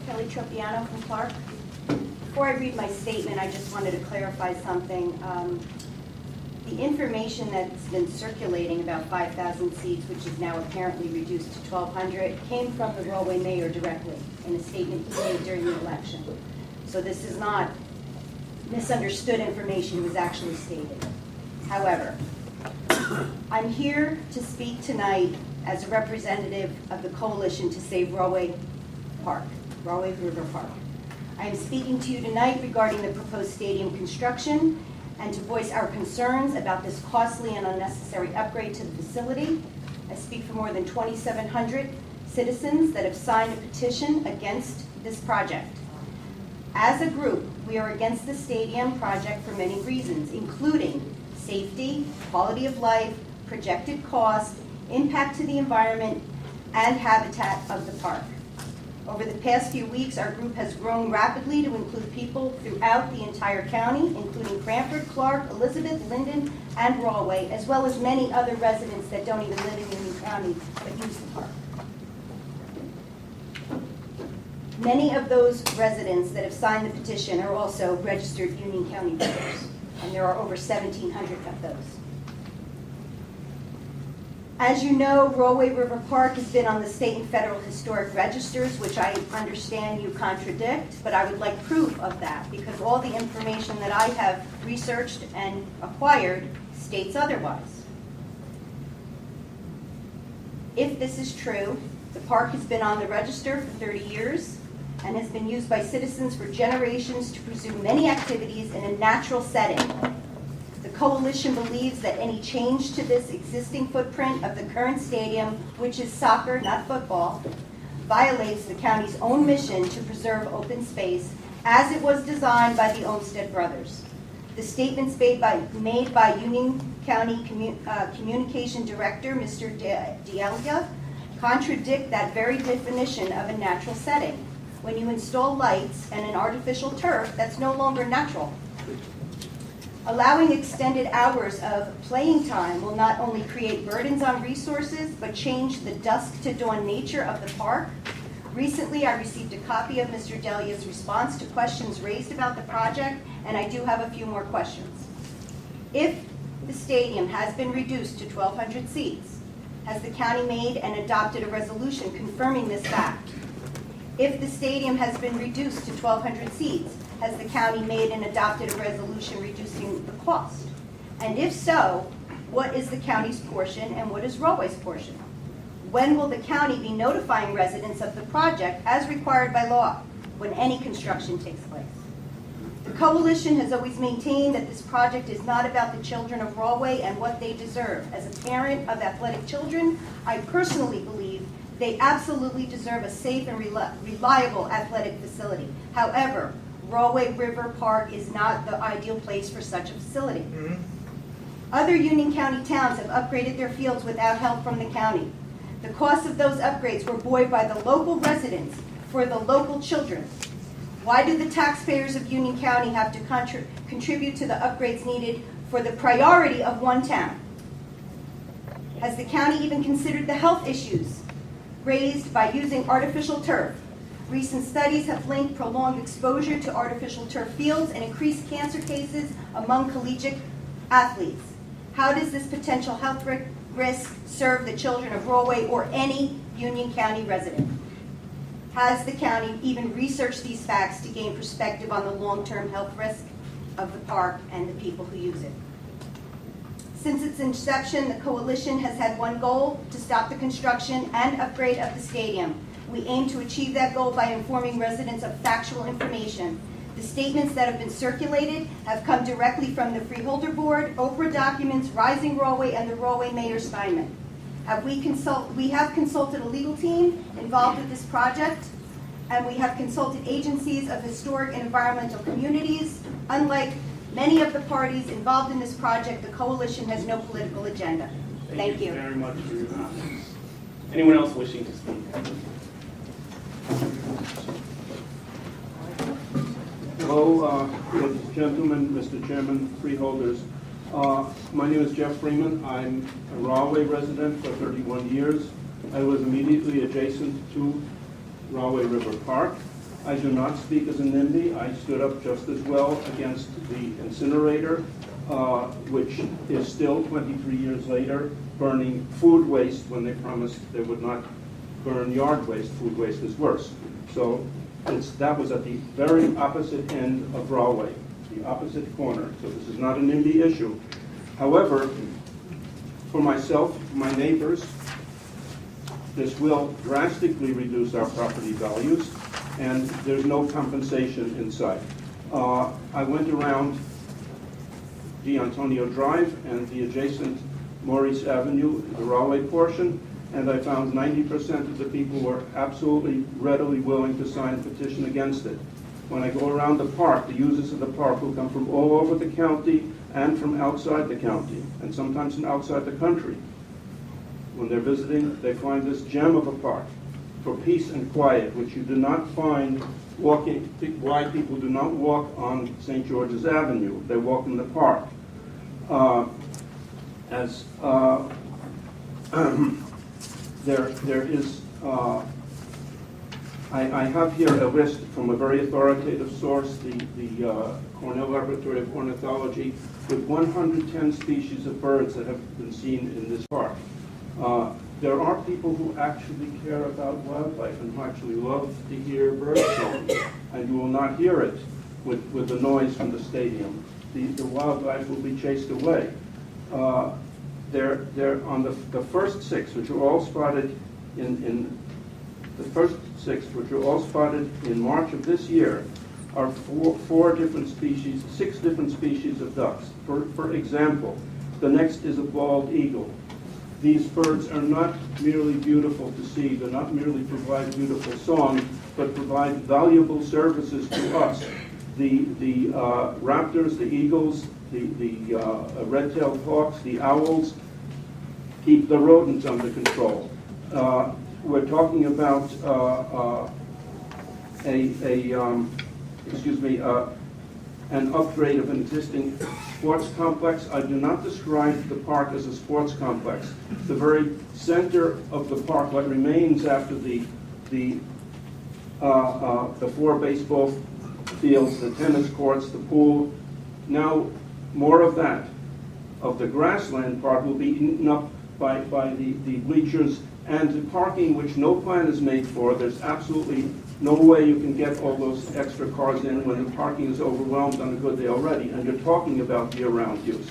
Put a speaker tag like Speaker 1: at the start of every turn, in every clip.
Speaker 1: Kelly Tropiano from Clark. Before I read my statement, I just wanted to clarify something. The information that's been circulating about 5,000 seats, which is now apparently reduced to 1,200, came from the Rahway mayor directly in a statement he made during the election. So this is not misunderstood information, it was actually stated. However, I'm here to speak tonight as a representative of the Coalition to Save Rahway Park, Rahway River Park. I am speaking to you tonight regarding the proposed stadium construction and to voice our concerns about this costly and unnecessary upgrade to the facility. I speak for more than 2,700 citizens that have signed a petition against this project. As a group, we are against the stadium project for many reasons, including safety, quality of life, projected cost, impact to the environment, and habitat of the park. Over the past few weeks, our group has grown rapidly to include people throughout the entire county, including Cranford, Clark, Elizabeth, Linden, and Rahway, as well as many other residents that don't even live in Union County but use the park. Many of those residents that have signed the petition are also registered Union County voters, and there are over 1,700 of those. As you know, Rahway River Park has been on the state and federal historic registers, which I understand you contradict, but I would like proof of that because all the information that I have researched and acquired states otherwise. If this is true, the park has been on the register for 30 years and has been used by citizens for generations to pursue many activities in a natural setting. The Coalition believes that any change to this existing footprint of the current stadium, which is soccer, not football, violates the county's own mission to preserve open space as it was designed by the Olmsted brothers. The statements made by Union County Communication Director, Mr. D'Elia, contradict that very definition of a natural setting. When you install lights and an artificial turf, that's no longer natural. Allowing extended hours of playing time will not only create burdens on resources, but change the dusk to dawn nature of the park. Recently, I received a copy of Mr. Delia's response to questions raised about the project, and I do have a few more questions. If the stadium has been reduced to 1,200 seats, has the county made and adopted a resolution confirming this fact? If the stadium has been reduced to 1,200 seats, has the county made and adopted a resolution reducing the cost? And if so, what is the county's portion and what is Rahway's portion? When will the county be notifying residents of the project as required by law when any construction takes place? The Coalition has always maintained that this project is not about the children of Rahway and what they deserve. As a parent of athletic children, I personally believe they absolutely deserve a safe and reliable athletic facility. However, Rahway River Park is not the ideal place for such a facility. Mm-hmm. Other Union County towns have upgraded their fields without help from the county. The cost of those upgrades were borne by the local residents for the local children. Why do the taxpayers of Union County have to contribute to the upgrades needed for the priority of one town? Has the county even considered the health issues raised by using artificial turf? Recent studies have linked prolonged exposure to artificial turf fields and increased cancer cases among collegiate athletes. How does this potential health risk serve the children of Rahway or any Union County resident? Has the county even researched these facts to gain perspective on the long-term health risk of the park and the people who use it? Since its inception, the Coalition has had one goal: to stop the construction and upgrade of the stadium. We aim to achieve that goal by informing residents of factual information. The statements that have been circulated have come directly from the Freeholder Board, Oprah documents, Rising Rahway, and the Rahway Mayor Steinman. We have consulted a legal team involved with this project, and we have consulted agencies of historic and environmental communities. Unlike many of the parties involved in this project, the Coalition has no political agenda. Thank you.
Speaker 2: Very much for your comments. Anyone else wishing to speak?
Speaker 3: Hello, gentlemen, Mr. Chairman, freeholders. My name is Jeff Freeman. I'm a Rahway resident for 31 years. I was immediately adjacent to Rahway River Park. I do not speak as a NIMBY. I stood up just as well against the incinerator, which is still 23 years later burning food waste when they promised they would not burn yard waste. Food waste is worse. So that was at the very opposite end of Rahway, the opposite corner. So this is not a NIMBY issue. However, for myself, my neighbors, this will drastically reduce our property values, and there's no compensation in sight. I went around D'Antonio Drive and the adjacent Maurice Avenue, the Rahway portion, and I found 90% of the people were absolutely readily willing to sign a petition against it. When I go around the park, the users of the park will come from all over the county and from outside the county, and sometimes from outside the country. When they're visiting, they find this gem of a park for peace and quiet, which you do not find walking. Why people do not walk on St. George's Avenue. They walk in the park. There is, I have here a list from a very authoritative source, the Cornell Laboratory of Ornithology, with 110 species of birds that have been seen in this park. There are people who actually care about wildlife and who actually love to hear bird song, and you will not hear it with the noise from the stadium. The wildlife will be chased away. They're on the first six, which are all spotted in the first six, which are all spotted in March of this year, are four different species, 6 different species of ducks. For example, the next is a bald eagle. These birds are not merely beautiful to see, they not merely provide beautiful song, but provide valuable services to us. The raptors, the eagles, the red-tailed hawks, the owls keep the rodents under control. We're talking about an upgrade of an existing sports complex. I do not describe the park as a sports complex. The very center of the park, what remains after the 4 baseball fields, the tennis courts, the pool, now more of that, of the grassland part, will be eaten up by the bleachers and the parking, which no plan is made for. There's absolutely no way you can get all those extra cars in when the parking is overwhelmed on a good day already, and you're talking about year-round use.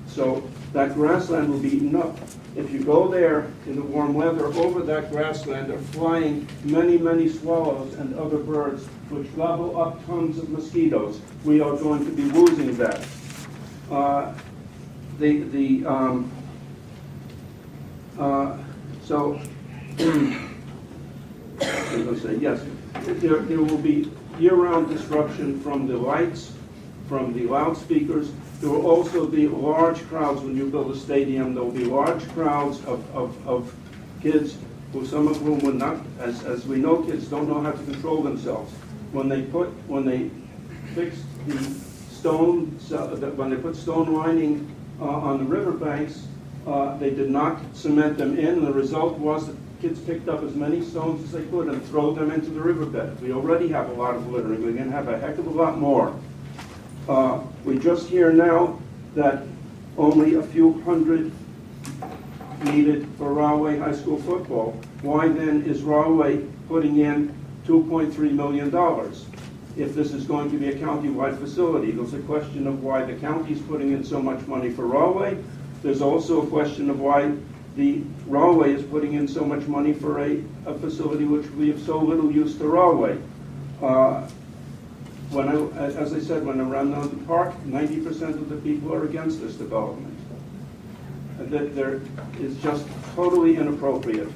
Speaker 3: So that grassland will be eaten up. If you go there in the warm weather, over that grassland are flying many, many swallows and other birds, which gobble up tons of mosquitoes. We are going to be losing that. So, as I say, yes, there will be year-round disruption from the lights, from the loudspeakers. There will also be large crowds when you build a stadium. There will be large crowds of kids, who some of whom will not, as we know, kids don't know how to control themselves. When they fixed the stone, when they put stone lining on the riverbanks, they did not cement them in. The result was that kids picked up as many stones as they could and throw them into the riverbed. We already have a lot of littering. We're going to have a heck of a lot more. We just hear now that only a few hundred needed for Rahway High School football. Why then is Rahway putting in $2.3 million if this is going to be a county-wide facility? There's a question of why the county's putting in so much money for Rahway. There's also a question of why the Rahway is putting in so much money for a facility which we have so little use to Rahway. As I said, when I ran down the park, 90% of the people are against this development. And that there is just totally inappropriate.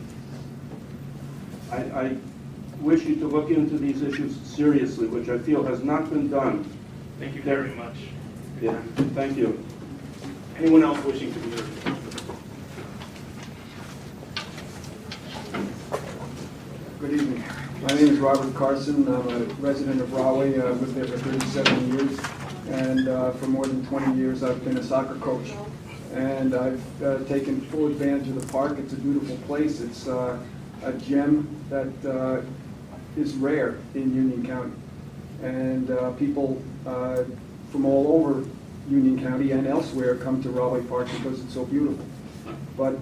Speaker 3: I wish you to look into these issues seriously, which I feel has not been done.
Speaker 2: Thank you very much.
Speaker 3: Yeah, thank you.
Speaker 2: Anyone else wishing to be heard?
Speaker 4: Good evening. My name is Robert Carson. I'm a resident of Rahway. I've lived there for 37 years, and for more than 20 years I've been a soccer coach. And I've taken full advantage of the park. It's a beautiful place. It's a gem that is rare in Union County. And people from all over Union County and elsewhere come to Rahway Park because it's so beautiful. But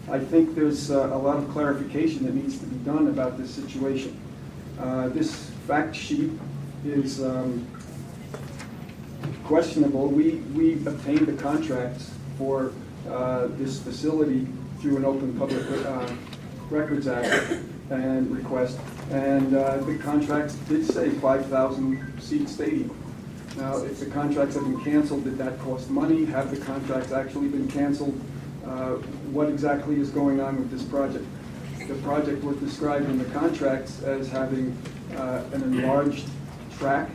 Speaker 4: I think there's a lot of clarification that needs to be done about this situation. This fact sheet is questionable. We obtained the contracts for this facility through an Open Public Records Act and request, and the contracts did say 5,000 seat stadium. Now, if the contracts have been canceled, did that cost money? Have the contracts actually been canceled? What exactly is going on with this project? The project was described in the contracts as having an enlarged track,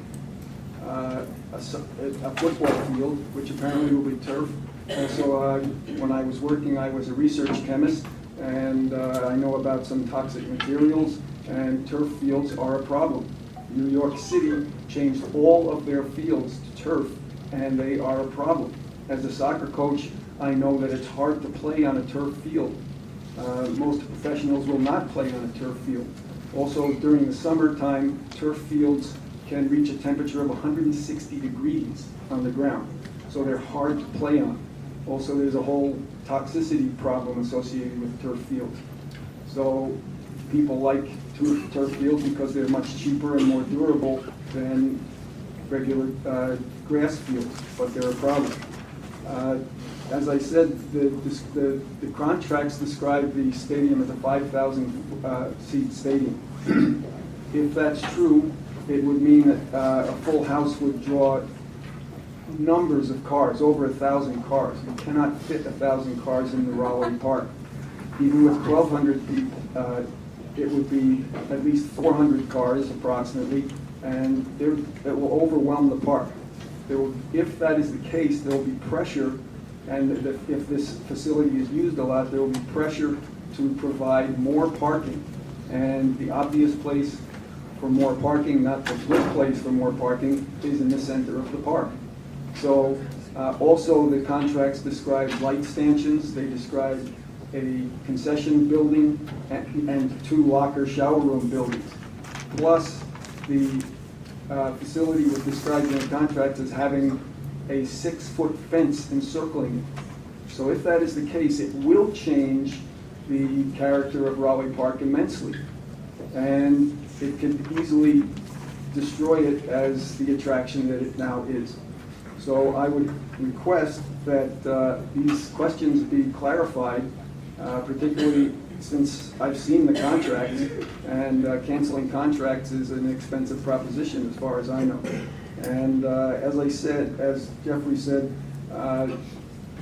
Speaker 4: a football field, which apparently will be turf. Also, when I was working, I was a research chemist, and I know about some toxic materials, and turf fields are a problem. New York City changed all of their fields to turf, and they are a problem. As a soccer coach, I know that it's hard to play on a turf field. Most professionals will not play on a turf field. Also, during the summertime, turf fields can reach a temperature of 160 degrees on the ground, so they're hard to play on. Also, there's a whole toxicity problem associated with turf fields. So people like turf fields because they're much cheaper and more durable than regular grass fields, but they're a problem. As I said, the contracts describe the stadium as a 5,000 seat stadium. If that's true, it would mean that a full house would draw numbers of cars, over 1,000 cars. You cannot fit 1,000 cars in the Rahway Park. Even with 1,200 people, it would be at least 400 cars approximately, and it will overwhelm the park. If that is the case, there will be pressure, and if this facility is used a lot, there will be pressure to provide more parking. And the obvious place for more parking, not the good place for more parking, is in the center of the park. So also the contracts describe light stanchions, they describe a concession building and 2 locker shower room buildings. Plus the facility was described in the contract as having a 6-foot fence encircling it. So if that is the case, it will change the character of Rahway Park immensely. And it could easily destroy it as the attraction that it now is. So I would request that these questions be clarified, particularly since I've seen the contracts, and canceling contracts is an expensive proposition as far as I know. And as I said, as Jeffrey said, the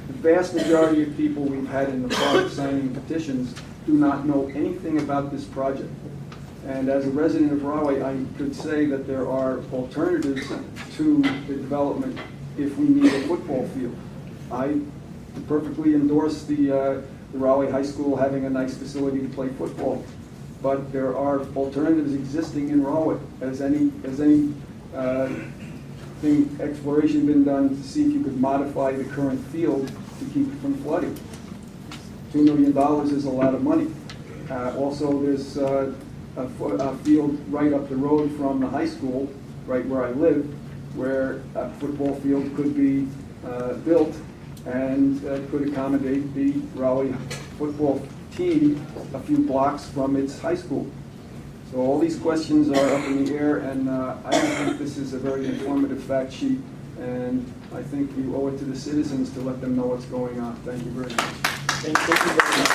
Speaker 4: vast majority of people we've had in the park signing petitions do not know anything about this project. And as a resident of Rahway, I could say that there are alternatives to the development if we need a football field. I perfectly endorse the Rahway High School having a nice facility to play football, but there are alternatives existing in Rahway. Has any exploration been done to see if you could modify the current field to keep it from flooding? $2 million is a lot of money. Also, there's a field right up the road from the high school, right where I live, where a football field could be built and could accommodate the Rahway football team a few blocks from its high school. So all these questions are up in the air, and I don't think this is a very informative fact sheet, and I think you owe it to the citizens to let them know what's going on. Thank you very much.
Speaker 2: Thank you very much.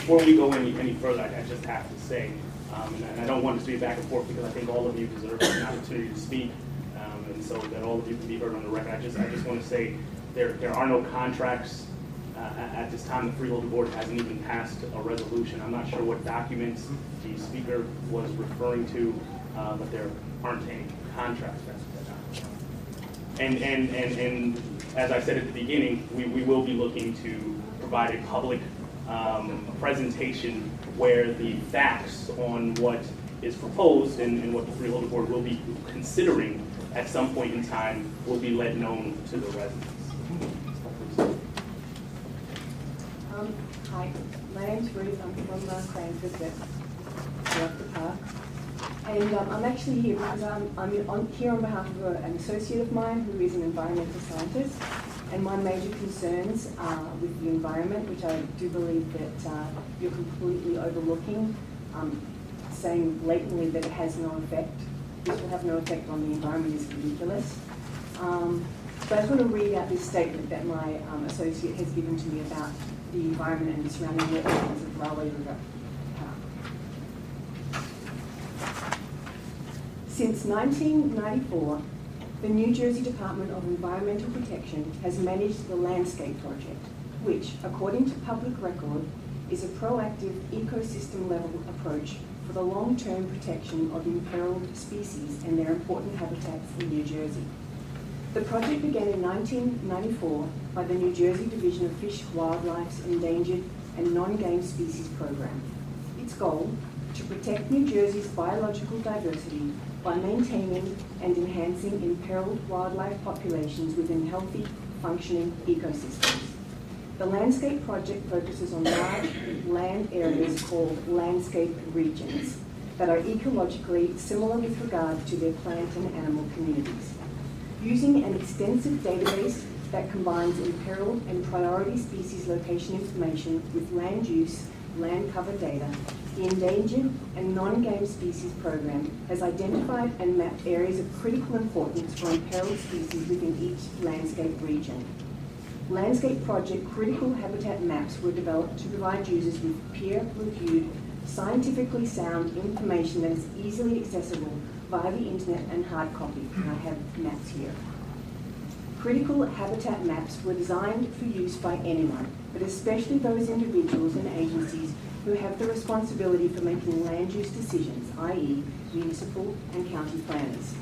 Speaker 2: Before we go any further, I just have to say, and I don't want this to be back and forth because I think all of you deserve an opportunity to speak, and so that all of you can be heard on the record. I just want to say there are no contracts. At this time, the Freeholder Board hasn't even passed a resolution. I'm not sure what documents the speaker was referring to, but there aren't any contracts. And as I said at the beginning, we will be looking to provide a public presentation where the facts on what is proposed and what the Freeholder Board will be considering at some point in time will be let known to the residents.
Speaker 5: Hi, my name's Ruth. I'm from Cranford, but love the park. And I'm actually here because I'm here on behalf of an associate of mine who is an environmental scientist. And my major concerns with the environment, which I do believe that you're completely overlooking, saying blatantly that it has no effect. This will have no effect on the environment is ridiculous. But I just want to read out this statement that my associate has given to me about the environment and the surrounding wetlands of Rahway River Park. Since 1994, the New Jersey Department of Environmental Protection has managed the Landscape Project, which, according to public record, is a proactive ecosystem-level approach for the long-term protection of imperiled species and their important habitats in New Jersey. The project began in 1994 by the New Jersey Division of Fish, Wildlife's Endangered and Non-Game Species Program. Its goal, to protect New Jersey's biological diversity by maintaining and enhancing imperiled wildlife populations within healthy, functioning ecosystems. The Landscape Project focuses on large land areas called landscape regions that are ecologically similar with regard to their plant and animal communities. Using an extensive database that combines imperiled and priority species location information with land use, land cover data, the Endangered and Non-Game Species Program has identified and mapped areas of critical importance for imperiled species within each landscape region. Landscape Project critical habitat maps were developed to provide users with peer-reviewed, scientifically sound information that is easily accessible via the internet and hard copy. And I have maps here. Critical habitat maps were designed for use by anyone, but especially those individuals and agencies who have the responsibility for making land use decisions, i.e. municipal and county planners,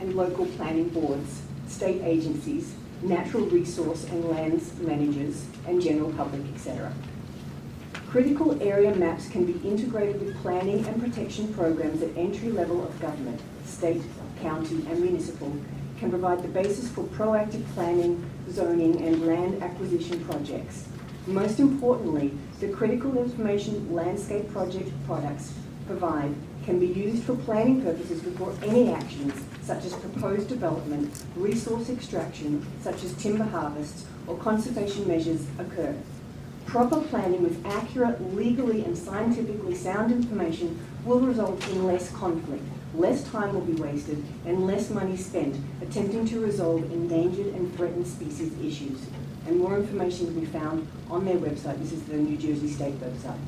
Speaker 5: and local planning boards, state agencies, natural resource and lands managers, and general public, etc. Critical area maps can be integrated with planning and protection programs at entry level of government, state, county, and municipal, can provide the basis for proactive planning, zoning, and land acquisition projects. Most importantly, the critical information landscape project products provide can be used for planning purposes before any actions, such as proposed development, resource extraction, such as timber harvests, or conservation measures occur. Proper planning with accurate, legally and scientifically sound information will result in less conflict, less time will be wasted, and less money spent attempting to resolve endangered and threatened species issues. And more information can be found on their website. This is the New Jersey State website.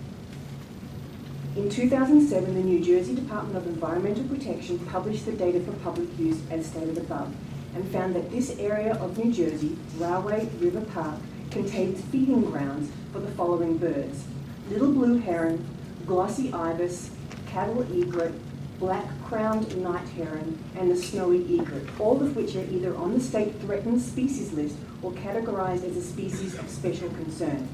Speaker 5: In 2007, the New Jersey Department of Environmental Protection published the data for public use as stated above, and found that this area of New Jersey, Rahway River Park, contains feeding grounds for the following birds: little blue heron, glossy ibis, cattle egret, black-crowned night heron, and the snowy egret, all of which are either on the state threatened species list or categorized as a species of special concern.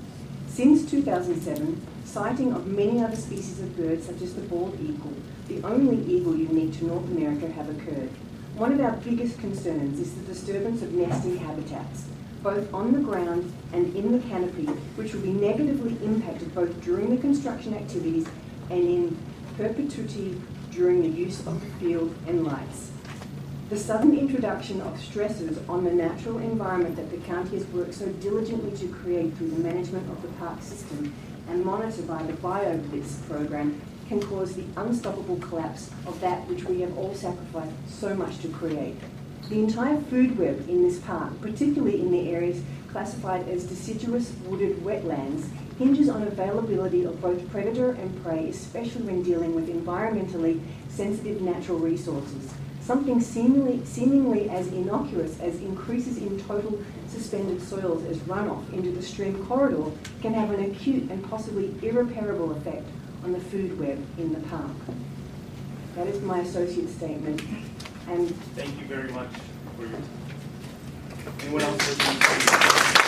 Speaker 5: Since 2007, sighting of many other species of birds, such as the bald eagle, the only eagle unique to North America, have occurred. One of our biggest concerns is the disturbance of nesting habitats, both on the ground and in the canopy, which will be negatively impacted both during the construction activities and in perpetuity during the use of the field and lights. The sudden introduction of stressors on the natural environment that the county has worked so diligently to create through the management of the park system and monitored by the BioBlitz program can cause the unstoppable collapse of that which we have all sacrificed so much to create. The entire food web in this park, particularly in the areas classified as deciduous wooded wetlands, hinges on availability of both predator and prey, especially when dealing with environmentally sensitive natural resources. Something seemingly as innocuous as increases in total suspended soils as runoff into the stream corridor can have an acute and possibly irreparable effect on the food web in the park. That is my associate's statement. And
Speaker 2: thank you very much for your time. Anyone else?